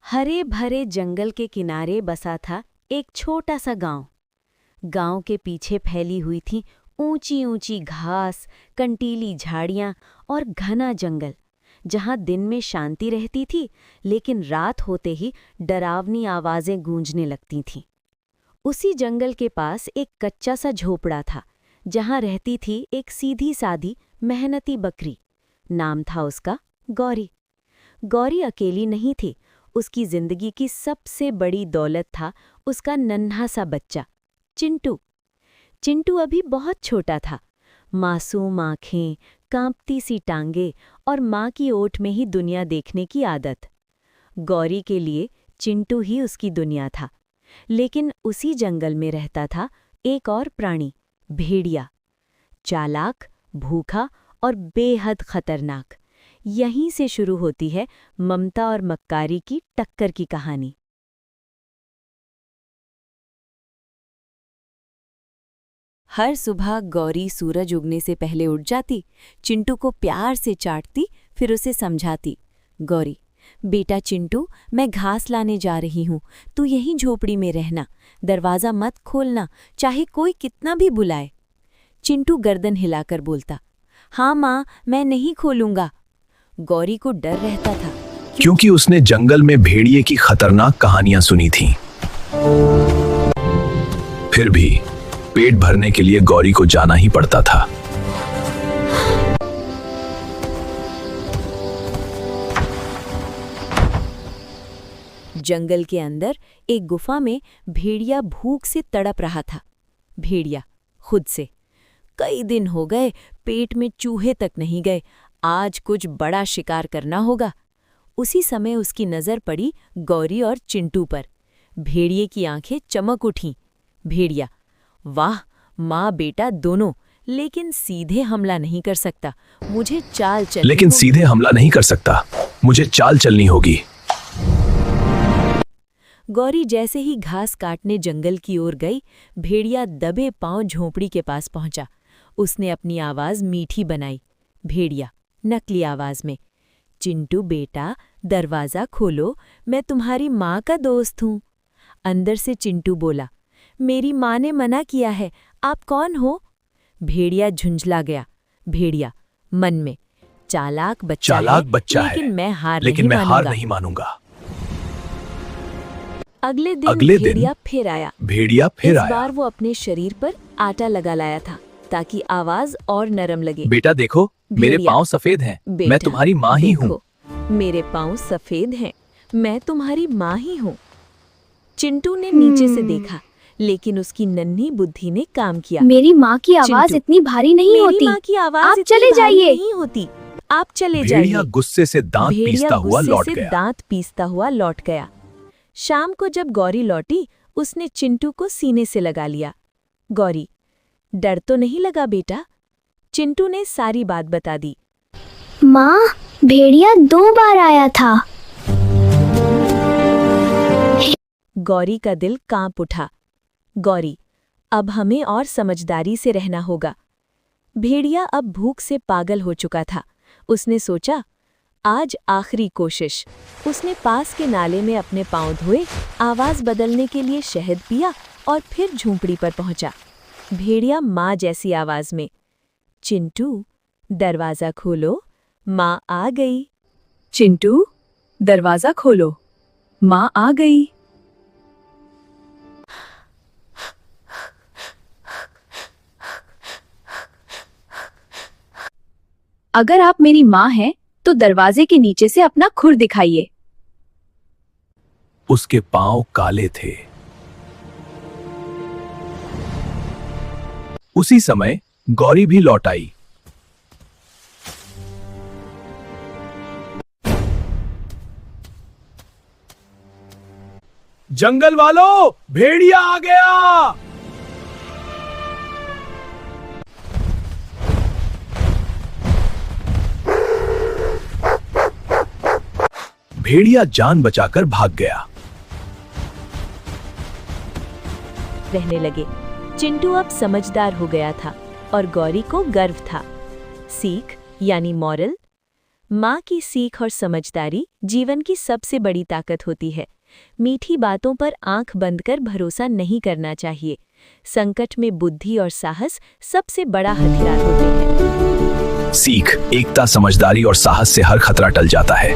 हरे भरे जंगल के किनारे बसा था एक छोटा सा गांव। गांव के पीछे फैली हुई थी ऊंची ऊंची घास, कंटीली झाड़ियां और घना जंगल, जहां दिन में शांति रहती थी, लेकिन रात होते ही डरावनी आवाजें गूंजने लगती थीं। उसी जंगल के पास एक कच्चा सा झोपड़ा था, जहां रहती थी एक सीधी सादी मेहनती बकरी। नाम था उसका गौरी। गौरी अकेली नहीं थी, उसकी जिंदगी की सबसे बड़ी दौलत था उसका नन्हा सा बच्चा चिंटू। चिंटू अभी बहुत छोटा था। मासूम आंखें, कांपती सी टांगें और माँ की ओट में ही दुनिया देखने की आदत। गौरी के लिए चिंटू ही उसकी दुनिया था। लेकिन उसी जंगल में रहता था एक और प्राणी, भेड़िया। चालाक, भूखा और बेहद खतरनाक। यहीं से शुरू होती है ममता और मक्कारी की टक्कर की कहानी। हर सुबह गौरी सूरज उगने से पहले उठ जाती, चिंटू को प्यार से चाटती, फिर उसे समझाती। गौरी, बेटा चिंटू, मैं घास लाने जा रही हूँ, तू यहीं झोपड़ी में रहना, दरवाज़ा मत खोलना, चाहे कोई कितना भी बुलाए। चिंटू गर्दन हिलाकर बोलता, हाँ माँ, मैं नहीं खोलूंगा। गौरी को डर रहता था, क्योंकि उसने जंगल में भेड़िए की खतरनाक कहानियां सुनी थीं। फिर भी पेट भरने के लिए गौरी को जाना ही पड़ता था। जंगल के अंदर एक गुफा में भेड़िया भूख से तड़प रहा था। भेड़िया खुद से, कई दिन हो गए, पेट में चूहे तक नहीं गए, आज कुछ बड़ा शिकार करना होगा। उसी समय उसकी नजर पड़ी गौरी और चिंटू पर। भेड़िए की आंखें चमक उठीं। भेड़िया, वाह, माँ बेटा दोनों, लेकिन सीधे हमला नहीं कर सकता, मुझे चाल चलनी होगी। गौरी जैसे ही घास काटने जंगल की ओर गई, भेड़िया दबे पांव झोंपड़ी के पास पहुंचा। उसने अपनी आवाज मीठी बनाई। भेड़िया नकली आवाज में, चिंटू बेटा, दरवाज़ा खोलो, मैं तुम्हारी माँ का दोस्त हूँ। अंदर से चिंटू बोला, मेरी माँ ने मना किया है, आप कौन हो? भेड़िया झुंझला गया। भेड़िया मन में, चालाक बच्चा है, लेकिन मैं हार नहीं मानूंगा। अगले दिन भेड़िया फिर आया। इस बार वो अपने शरीर पर आटा लगा लाया था, ताकि आवाज और नरम लगे। बेटा देखो, मेरे पाँव सफेद हैं, मैं तुम्हारी माँ ही हूँ। मेरे पाँव सफेद हैं, मैं तुम्हारी माँ ही हूँ। चिंटू ने नीचे से देखा, लेकिन उसकी नन्ही बुद्धि ने काम किया। मेरी माँ की आवाज इतनी भारी नहीं होती। माँ की आवाज आप चले जाइए। नहीं होती, आप चले जाइए। भेड़िया गुस्से से दांत पीसता हुआ लौट गया। शाम को जब गौरी लौटी, उसने चिंटू को सीने से लगा लिया। गौरी, डर तो नहीं लगा बेटा? चिंटू ने सारी बात बता दी। माँ, भेड़िया 2 बार आया था। गौरी का दिल कांप उठा। गौरी, अब हमें और समझदारी से रहना होगा। भेड़िया अब भूख से पागल हो चुका था। उसने सोचा, आज आखिरी कोशिश। उसने पास के नाले में अपने पांव धोए, आवाज बदलने के लिए शहद पिया और फिर झोंपड़ी पर पहुंचा। भेड़िया माँ जैसी आवाज में, चिंटू, दरवाजा खोलो, माँ आ गई। चिंटू, दरवाजा खोलो, माँ आ गई। अगर आप मेरी माँ हैं, तो दरवाजे के नीचे से अपना खुर दिखाइए। उसके पांव काले थे। उसी समय गौरी भी लौट आई। जंगल वालों, भेड़िया आ गया। भेड़िया जान बचाकर भाग गया। रहने लगे। चिंटू अब समझदार हो गया था और गौरी को गर्व था। सीख यानी मॉरल, माँ की सीख और समझदारी जीवन की सबसे बड़ी ताकत होती है। मीठी बातों पर आंख बंद कर भरोसा नहीं करना चाहिए। संकट में बुद्धि और साहस सबसे बड़ा हथियार होते हैं। सीख, एकता, समझदारी और साहस से हर खतरा टल जाता है।